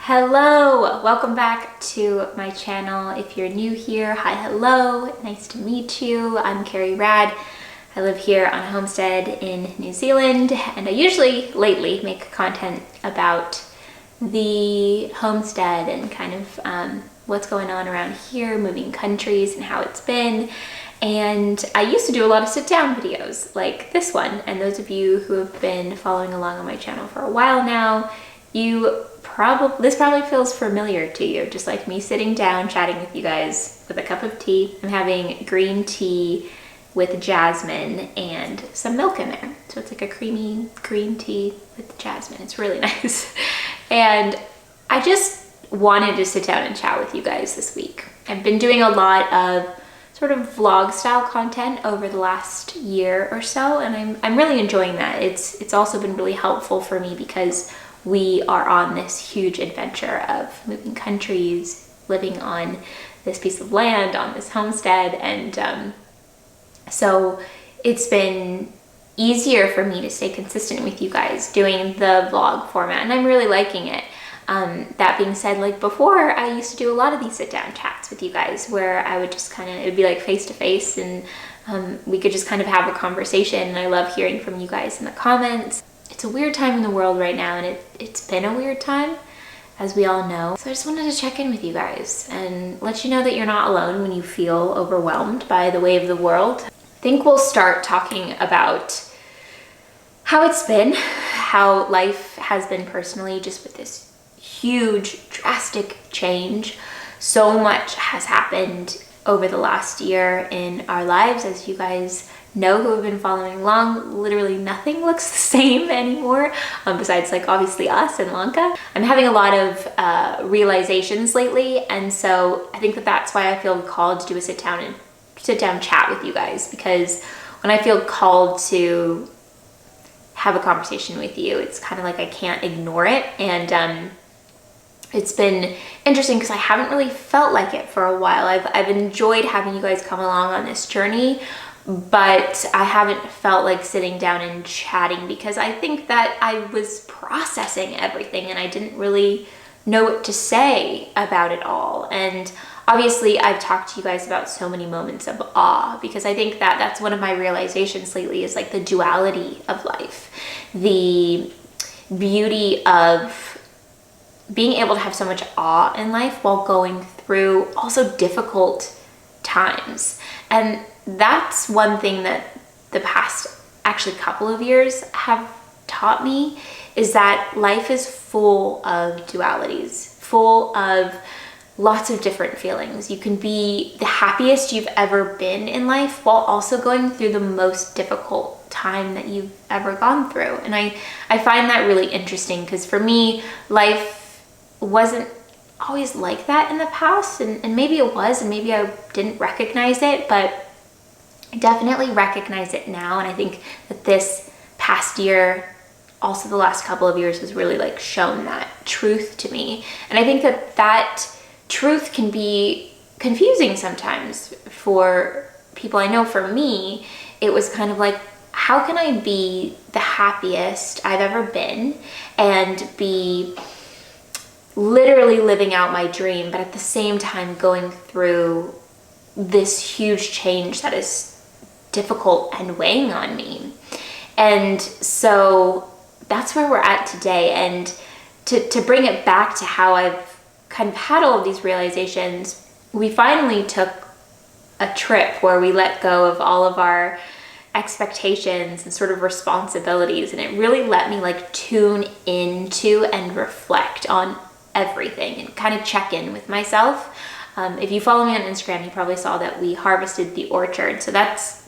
Hello, welcome back to my channel. If you're new here, hi, hello, nice to meet you. I'm Carrie Rad. I live here on a homestead in New Zealand, and I usually lately make content about the homestead and kind of what's going on around here, moving countries and how it's been. And I used to do a lot of sit down videos like this one, and those of you who have been following along on my channel for a while now, this probably feels familiar to you, just like me sitting down chatting with you guys with a cup of tea. I'm having green tea with jasmine and some milk in there. So it's like a creamy green tea with jasmine. It's really nice. And I just wanted to sit down and chat with you guys this week. I've been doing a lot of sort of vlog style content over the last year or so, and I'm really enjoying that. It's also been really helpful for me because we are on this huge adventure of moving countries, living on this piece of land, on this homestead, and so it's been easier for me to stay consistent with you guys doing the vlog format, and I'm really liking it. That being said, like before, I used to do a lot of these sit down chats with you guys where I would just it'd be like face to face, and we could just kind of have a conversation, and I love hearing from you guys in the comments. It's a weird time in the world right now, and it's been a weird time, as we all know. So I just wanted to check in with you guys and let you know that you're not alone when you feel overwhelmed by the way of the world. I think we'll start talking about how it's been, how life has been personally, just with this huge, drastic change. So much has happened over the last year in our lives, as you guys know who have been following along. Literally nothing looks the same anymore, besides like obviously us and Lanka. I'm having a lot of realizations lately, and so I think that's why I feel called to do a sit down chat with you guys, because when I feel called to have a conversation with you, it's kind of like I can't ignore it. And it's been interesting because I haven't really felt like it for a while. I've enjoyed having you guys come along on this journey, but I haven't felt like sitting down and chatting because I think that I was processing everything and I didn't really know what to say about it all. And obviously I've talked to you guys about so many moments of awe, because I think that that's one of my realizations lately, is like the duality of life, the beauty of being able to have so much awe in life while going through also difficult times. And that's one thing that the past actually couple of years have taught me, is that life is full of dualities, full of lots of different feelings. You can be the happiest you've ever been in life while also going through the most difficult time that you've ever gone through. And I find that really interesting, because for me, life wasn't always like that in the past, and maybe it was, and maybe I didn't recognize it, but I definitely recognize it now. And I think that this past year, also the last couple of years, has really like shown that truth to me. And I think that that truth can be confusing sometimes for people. I know for me, it was kind of like, how can I be the happiest I've ever been and be literally living out my dream, but at the same time going through this huge change that is difficult and weighing on me? And so that's where we're at today. And to bring it back to how I've kind of had all of these realizations, we finally took a trip where we let go of all of our expectations and sort of responsibilities, and it really let me like tune into and reflect on everything and kind of check in with myself. If you follow me on Instagram, you probably saw that we harvested the orchard. So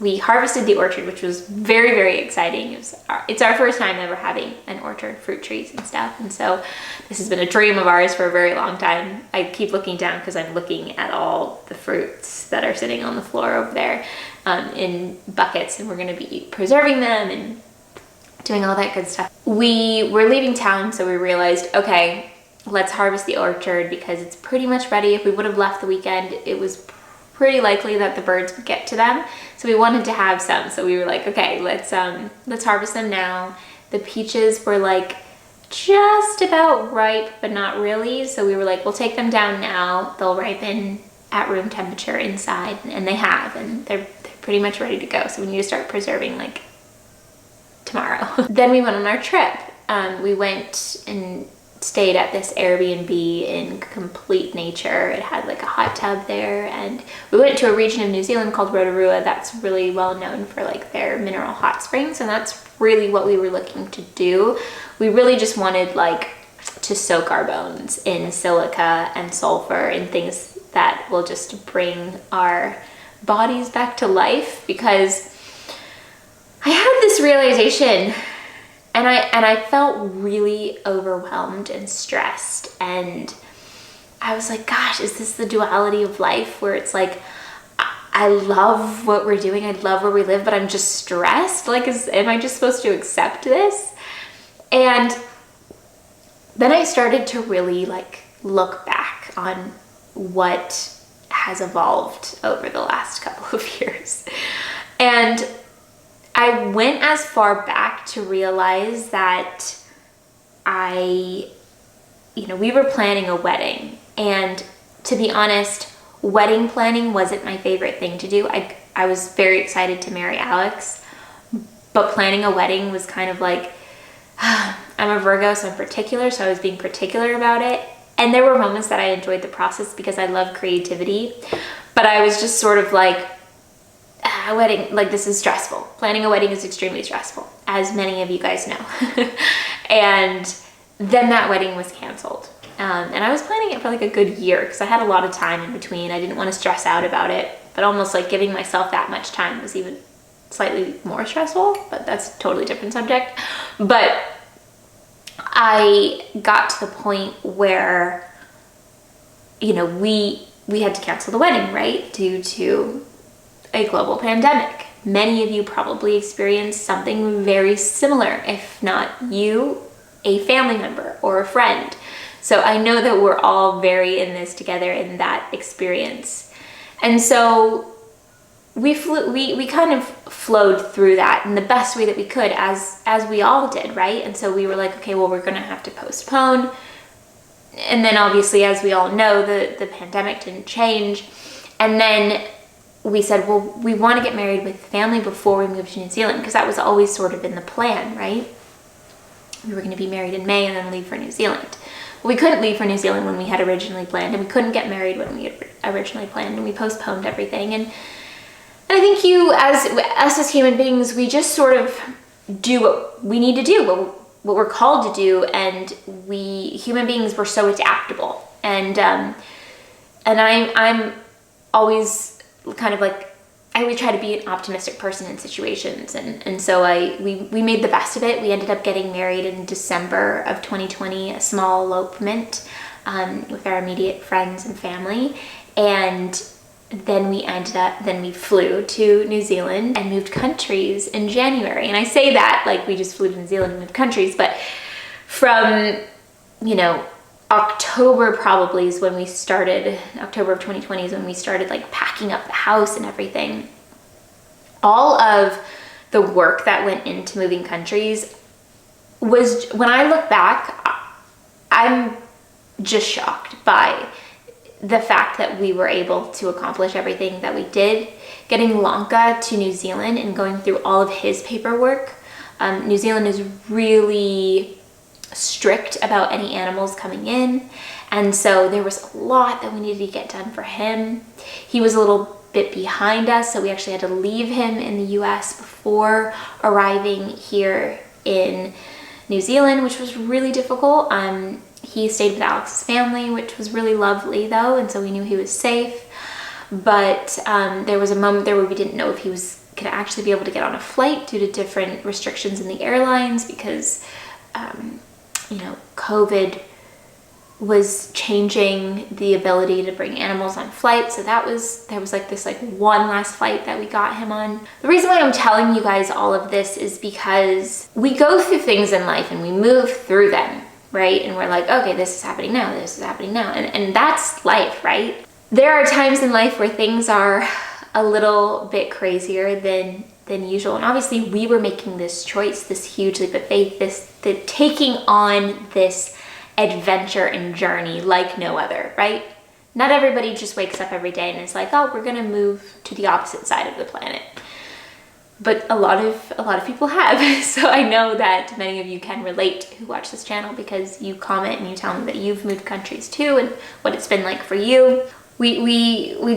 we harvested the orchard, which was very, very exciting. It's our first time ever having an orchard, fruit trees and stuff. And so this has been a dream of ours for a very long time. I keep looking down because I'm looking at all the fruits that are sitting on the floor over there in buckets, and we're going to be preserving them and doing all that good stuff. We were leaving town, so we realized, okay, let's harvest the orchard because it's pretty much ready. If we would have left the weekend, it was pretty likely that the birds would get to them. So we wanted to have some. So we were like, okay, let's harvest them now. The peaches were like just about ripe, but not really. So we were like, we'll take them down now. They'll ripen at room temperature inside, and they have, and they're pretty much ready to go. So we need to start preserving like tomorrow. Then we went on our trip. We went and stayed at this Airbnb in complete nature. It had like a hot tub there, and we went to a region of New Zealand called Rotorua that's really well known for like their mineral hot springs, and that's really what we were looking to do. We really just wanted like to soak our bones in silica and sulfur and things that will just bring our bodies back to life, because I had this realization, and I felt really overwhelmed and stressed, and I was like, gosh, is this the duality of life where it's like, I love what we're doing, I love where we live, but I'm just stressed? Like, am I just supposed to accept this? And then I started to really like look back on what has evolved over the last couple of years. And I went as far back to realize that we were planning a wedding, and to be honest, wedding planning wasn't my favorite thing to do. I was very excited to marry Alex, but planning a wedding was kind of like, I'm a Virgo, so I'm particular, so I was being particular about it. And there were moments that I enjoyed the process because I love creativity, but I was just sort of like, a wedding, like, this is stressful. Planning a wedding is extremely stressful, as many of you guys know. And then that wedding was canceled. And I was planning it for like a good year because I had a lot of time in between. I didn't want to stress out about it, but almost like giving myself that much time was even slightly more stressful, but that's a totally different subject. But I got to the point where, we had to cancel the wedding, right? Due to a global pandemic. Many of you probably experienced something very similar, if not you, a family member or a friend. So I know that we're all very in this together in that experience. And so we kind of flowed through that in the best way that we could, as we all did, right? And so we were like, okay, well, we're gonna have to postpone. And then obviously, as we all know, the pandemic didn't change. And then we said, well, we want to get married with family before we move to New Zealand, because that was always sort of in the plan, right? We were going to be married in May and then leave for New Zealand. Well, we couldn't leave for New Zealand when we had originally planned, and we couldn't get married when we had originally planned, and we postponed everything. And I think us as human beings, we just sort of do what we need to do, what we're called to do, and we human beings, we're so adaptable. And I'm always kind of like, I always try to be an optimistic person in situations, and so we made the best of it. We ended up getting married in December of 2020, a small elopement with our immediate friends and family, and then we flew to New Zealand and moved countries in January. And I say that like we just flew to New Zealand and moved countries, but from October probably is when we started, October of 2020 is when we started like packing up the house and everything. All of the work that went into moving countries was, when I look back, I'm just shocked by the fact that we were able to accomplish everything that we did. Getting Lanka to New Zealand and going through all of his paperwork. New Zealand is really strict about any animals coming in, and so there was a lot that we needed to get done for him. He was a little bit behind us, so we actually had to leave him in the US before arriving here in New Zealand, which was really difficult. He stayed with Alex's family, which was really lovely though, and so we knew he was safe. But there was a moment there where we didn't know if he was gonna actually be able to get on a flight due to different restrictions in the airlines, because COVID was changing the ability to bring animals on flights. So there was like this one last flight that we got him on. The reason why I'm telling you guys all of this is because we go through things in life and we move through them, right? And we're like, okay, this is happening now, this is happening now. And that's life, right? There are times in life where things are a little bit crazier than than usual. And obviously we were making this choice, this huge leap of faith, taking on this adventure and journey like no other, right? Not everybody just wakes up every day and is like, oh, we're gonna move to the opposite side of the planet. But a lot of people have. So I know that many of you can relate who watch this channel, because you comment and you tell me that you've moved countries too and what it's been like for you. We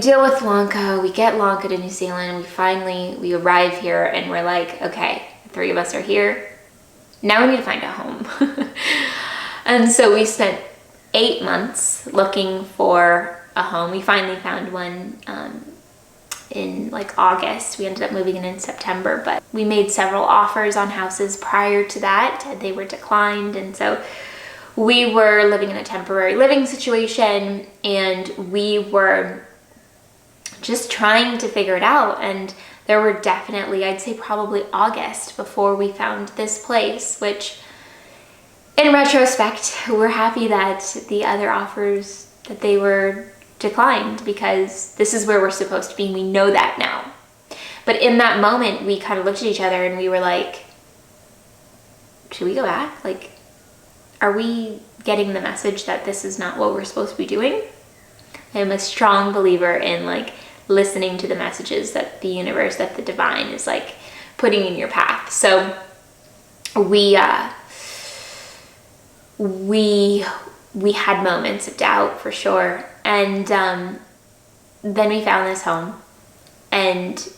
deal with Lanka, we get Lanka to New Zealand, we arrive here and we're like, okay, the three of us are here. Now we need to find a home. And so we spent 8 months looking for a home. We finally found one in like August. We ended up moving in September, but we made several offers on houses prior to that. They were declined, and so we were living in a temporary living situation, and we were just trying to figure it out. And there were definitely, I'd say probably August before we found this place, which in retrospect, we're happy that the other offers, that they were declined, because this is where we're supposed to be. We know that now. But in that moment, we kind of looked at each other and we were like, should we go back? Like, are we getting the message that this is not what we're supposed to be doing? I'm a strong believer in like listening to the messages that the universe, that the divine is like putting in your path. So we had moments of doubt for sure. And then we found this home, and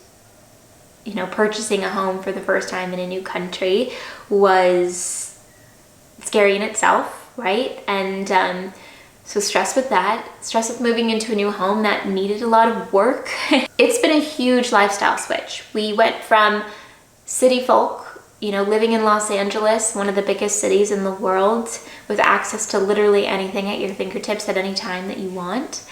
you know, purchasing a home for the first time in a new country was scary in itself, right? And so stressed with that, stressed with moving into a new home that needed a lot of work. It's been a huge lifestyle switch. We went from city folk, you know, living in Los Angeles, one of the biggest cities in the world, with access to literally anything at your fingertips at any time that you want,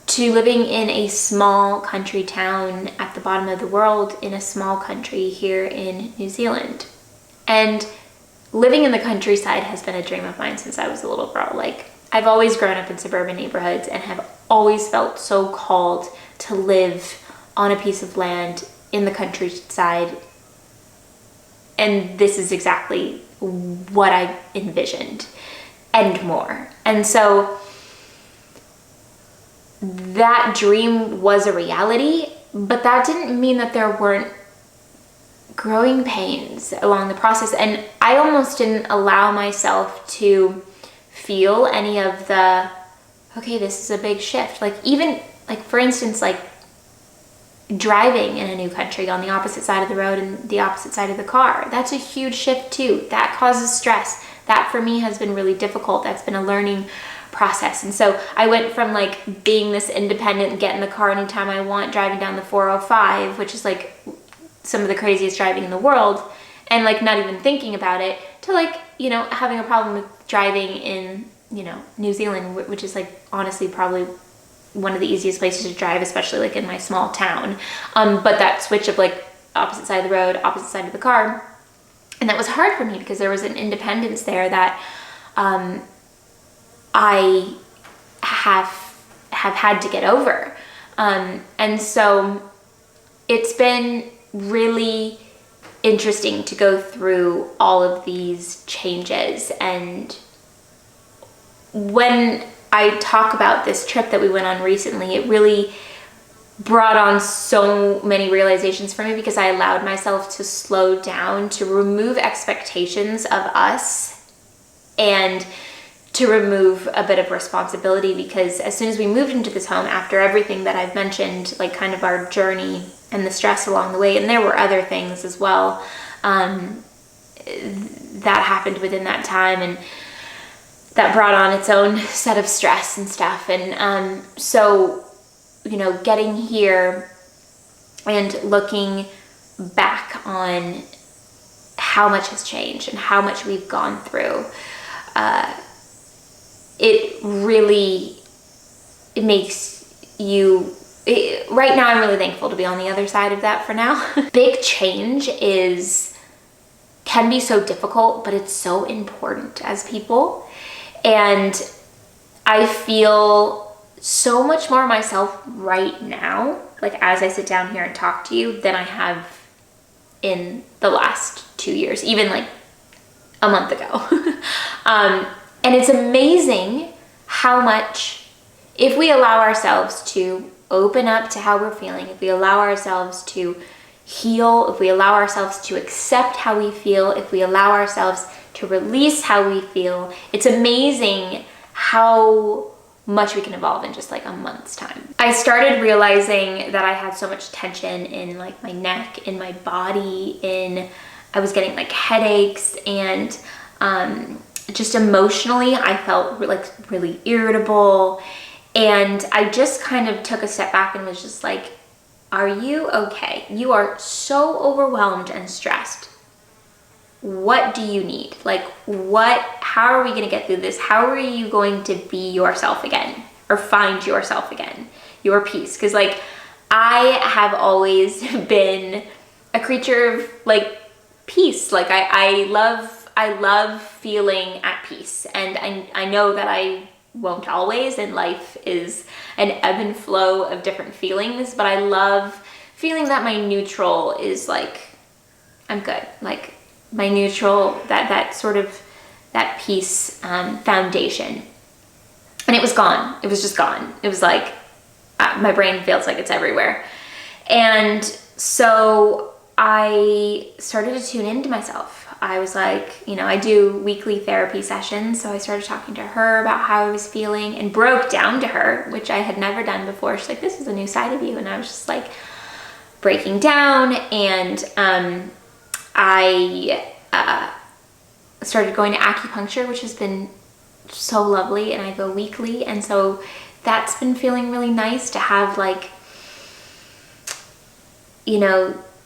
to living in a small country town at the bottom of the world in a small country here in New Zealand. And living in the countryside has been a dream of mine since I was a little girl. Like, I've always grown up in suburban neighborhoods and have always felt so called to live on a piece of land in the countryside. And this is exactly what I envisioned and more. And so that dream was a reality, but that didn't mean that there weren't growing pains along the process. And I almost didn't allow myself to feel any of the, okay, this is a big shift. Like, even like, for instance, like driving in a new country on the opposite side of the road and the opposite side of the car. That's a huge shift too. That causes stress. That for me has been really difficult. That's been a learning process. And so I went from like being this independent, get in the car anytime I want, driving down the 405, which is like some of the craziest driving in the world, and like not even thinking about it, to like, you know, having a problem with driving in, you know, New Zealand, which is like honestly probably one of the easiest places to drive, especially like in my small town. But that switch of like opposite side of the road, opposite side of the car, and that was hard for me because there was an independence there that I have had to get over. And so it's been really interesting to go through all of these changes. And when I talk about this trip that we went on recently, it really brought on so many realizations for me, because I allowed myself to slow down, to remove expectations of us, and to remove a bit of responsibility. Because as soon as we moved into this home, after everything that I've mentioned, like kind of our journey and the stress along the way, and there were other things as well that happened within that time, and that brought on its own set of stress and stuff. And so, you know, getting here and looking back on how much has changed and how much we've gone through, it makes you, right now I'm really thankful to be on the other side of that for now. Big change can be so difficult, but it's so important as people. And I feel so much more myself right now, like as I sit down here and talk to you, than I have in the last 2 years, even like a month ago. And it's amazing how much, if we allow ourselves to open up to how we're feeling, if we allow ourselves to heal, if we allow ourselves to accept how we feel, if we allow ourselves to release how we feel, it's amazing how much we can evolve in just like a month's time. I started realizing that I had so much tension in like my neck, in my body, I was getting like headaches, and just emotionally I felt like really irritable. And I just kind of took a step back and was just like, are you okay? You are so overwhelmed and stressed. What do you need? Like, how are we going to get through this? How are you going to be yourself again, or find yourself again, your peace? Because like, I have always been a creature of like peace. Like I love feeling at peace, and I know that I won't always, and life is an ebb and flow of different feelings, but I love feeling that my neutral is like, I'm good. Like my neutral, that sort of, that peace foundation. And it was gone. It was just gone. It was like, my brain feels like it's everywhere. And so I started to tune into myself. I was like, I do weekly therapy sessions. So I started talking to her about how I was feeling and broke down to her, which I had never done before. She's like, this is a new side of you. And I was just like breaking down, and I started going to acupuncture, which has been so lovely, and I go weekly. And so that's been feeling really nice to have like,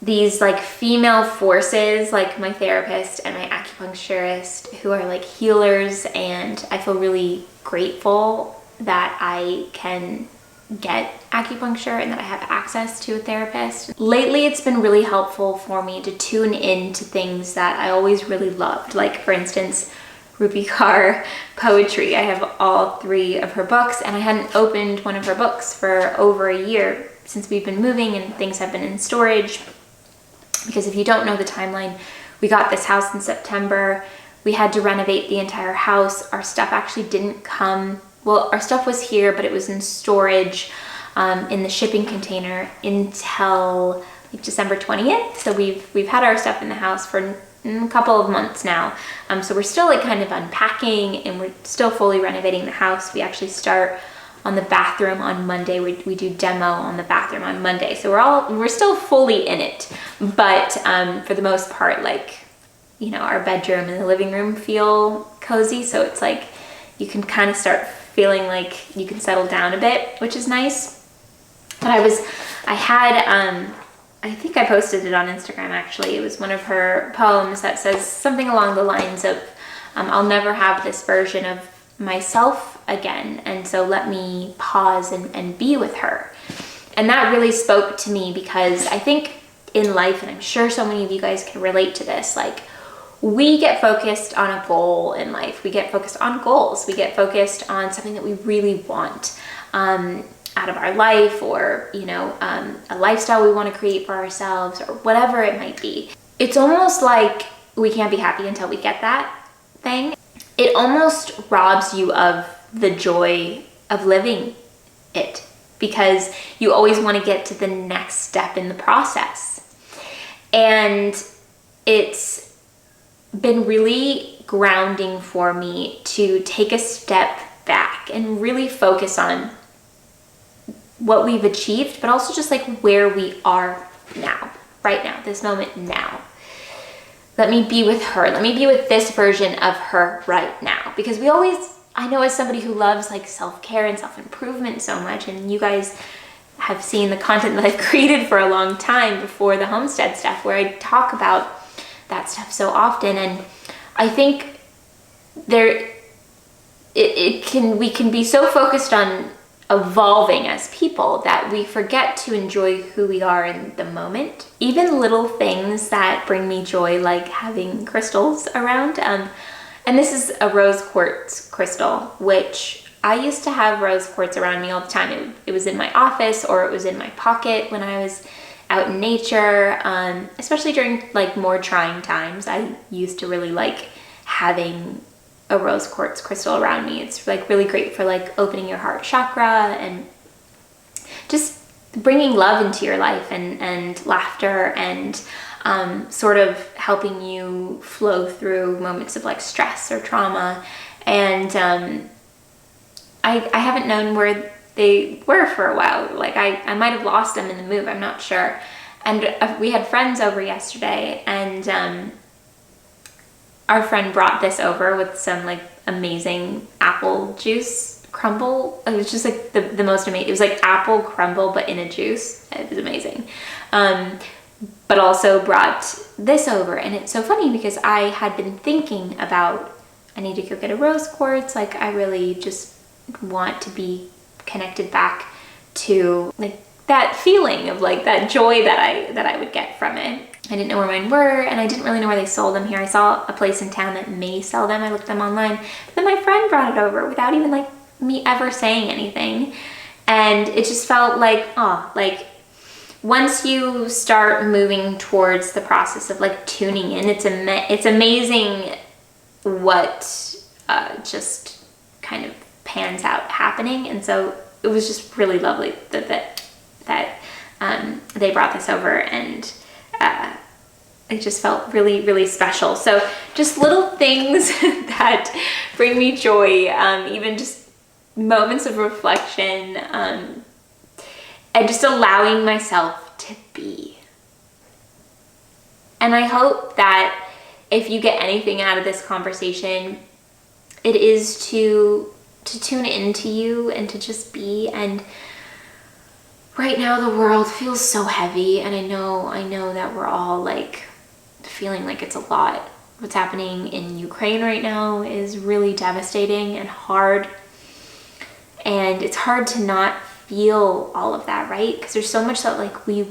these like female forces, like my therapist and my acupuncturist, who are like healers. And I feel really grateful that I can get acupuncture and that I have access to a therapist. Lately, it's been really helpful for me to tune into things that I always really loved. Like for instance, Rupi Kaur poetry. I have all 3 of her books, and I hadn't opened one of her books for over a year since we've been moving and things have been in storage. Because if you don't know the timeline, we got this house in September. We had to renovate the entire house. Our stuff actually didn't come. Well, our stuff was here, but it was in storage in the shipping container until like December 20th. So we've had our stuff in the house for a couple of months now. So we're still like kind of unpacking, and we're still fully renovating the house. We actually start on the bathroom on Monday. We do demo on the bathroom on Monday. So we're still fully in it. But for the most part, like, our bedroom and the living room feel cozy. So it's like you can kind of start feeling like you can settle down a bit, which is nice. But I think I posted it on Instagram actually. It was one of her poems that says something along the lines of, I'll never have this version of myself again, and so let me pause and be with her. And that really spoke to me, because I think in life, and I'm sure so many of you guys can relate to this, like we get focused on a goal in life. We get focused on goals. We get focused on something that we really want out of our life, or a lifestyle we want to create for ourselves, or whatever it might be. It's almost like we can't be happy until we get that thing. It almost robs you of the joy of living it, because you always want to get to the next step in the process. And it's been really grounding for me to take a step back and really focus on what we've achieved, but also just like where we are now, right now, this moment now. Let me be with her. Let me be with this version of her right now. Because I know as somebody who loves like self-care and self-improvement so much, and you guys have seen the content that I've created for a long time before the homestead stuff, where I talk about that stuff so often. And I think we can be so focused on evolving as people that we forget to enjoy who we are in the moment. Even little things that bring me joy, like having crystals around. And this is a rose quartz crystal, which I used to have rose quartz around me all the time. It was in my office, or it was in my pocket when I was out in nature, especially during like more trying times. I used to really like having a rose quartz crystal around me. It's like really great for like opening your heart chakra and just bringing love into your life and laughter and sort of helping you flow through moments of like stress or trauma. And I haven't known where they were for a while. Like I might have lost them in the move, I'm not sure. And we had friends over yesterday, and our friend brought this over with some like amazing apple juice crumble. It was just like the most amazing. It was like apple crumble, but in a juice. It was amazing. But also brought this over. And it's so funny because I had been thinking about, I need to go get a rose quartz. Like I really just want to be connected back to like that feeling of like that joy that I would get from it. I didn't know where mine were, and I didn't really know where they sold them here. I saw a place in town that may sell them. I looked them online. But then my friend brought it over without even like me ever saying anything. And it just felt like, oh, like once you start moving towards the process of like tuning in, it's amazing what just kind of pans out happening. And so it was just really lovely that they brought this over, and it just felt really, really special. So just little things that bring me joy, even just moments of reflection, and just allowing myself to be. And I hope that if you get anything out of this conversation, it is to tune into you and to just be. And right now the world feels so heavy, and I know that we're all like feeling like it's a lot. What's happening in Ukraine right now is really devastating and hard, and it's hard to not feel all of that, right? Because there's so much that like we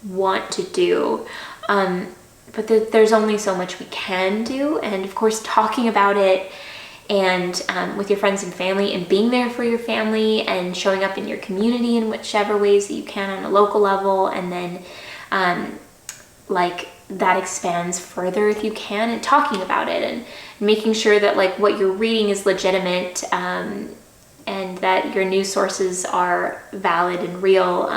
want to do, but there's only so much we can do. And of course, talking about it and with your friends and family, and being there for your family, and showing up in your community in whichever ways that you can on a local level, and then like that expands further if you can, and talking about it and making sure that like what you're reading is legitimate, and that your news sources are valid and real,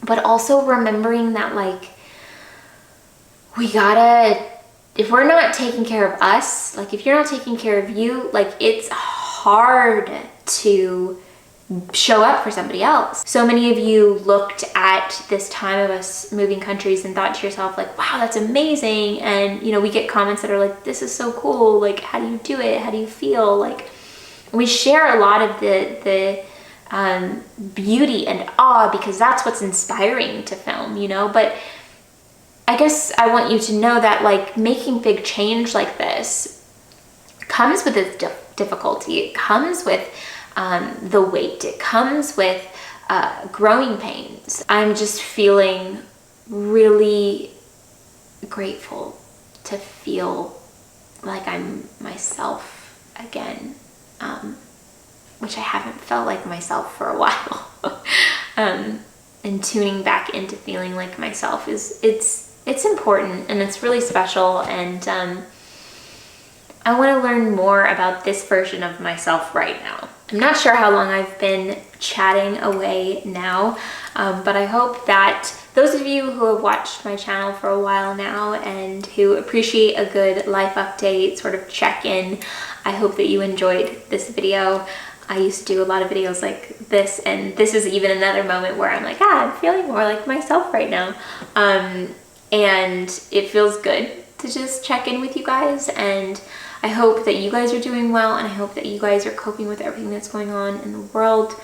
but also remembering that like we gotta, if we're not taking care of us, like if you're not taking care of you, like it's hard to show up for somebody else. So many of you looked at this time of us moving countries and thought to yourself like, wow, that's amazing. And you know, we get comments that are like, this is so cool. Like, how do you do it? How do you feel? Like, we share a lot of the beauty and awe because that's what's inspiring to film, you know? But I guess I want you to know that like making big change like this comes with its difficulty. It comes with the weight. It comes with growing pains. I'm just feeling really grateful to feel like I'm myself again, which I haven't felt like myself for a while. And tuning back into feeling like myself it's important, and it's really special. And I want to learn more about this version of myself right now. I'm not sure how long I've been chatting away now, but I hope that those of you who have watched my channel for a while now and who appreciate a good life update, sort of check-in, I hope that you enjoyed this video. I used to do a lot of videos like this, and this is even another moment where I'm like, I'm feeling more like myself right now. And it feels good to just check in with you guys, and I hope that you guys are doing well, and I hope that you guys are coping with everything that's going on in the world.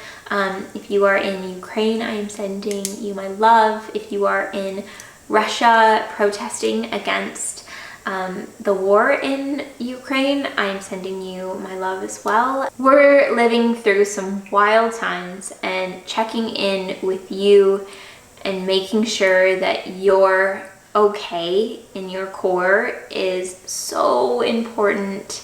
If you are in Ukraine, I am sending you my love. If you are in Russia protesting against the war in Ukraine, I am sending you my love as well. We're living through some wild times, and checking in with you and making sure that you're okay in your core is so important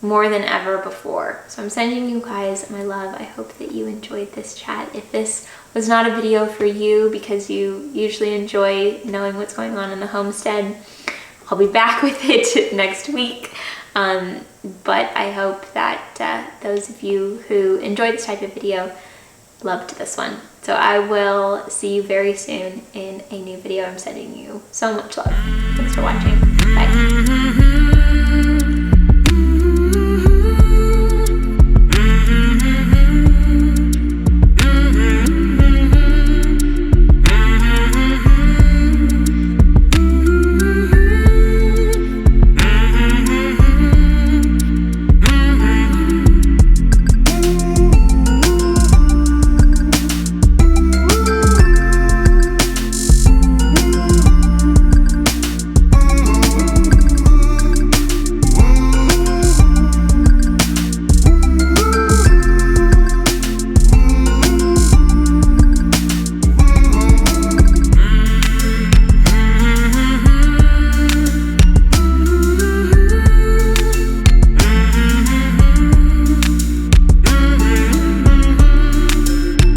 more than ever before. So I'm sending you guys my love. I hope that you enjoyed this chat. If this was not a video for you because you usually enjoy knowing what's going on in the homestead, I'll be back with it next week. But I hope that those of you who enjoy this type of video loved this one. So I will see you very soon in a new video. I'm sending you so much love. Thanks for watching. Bye.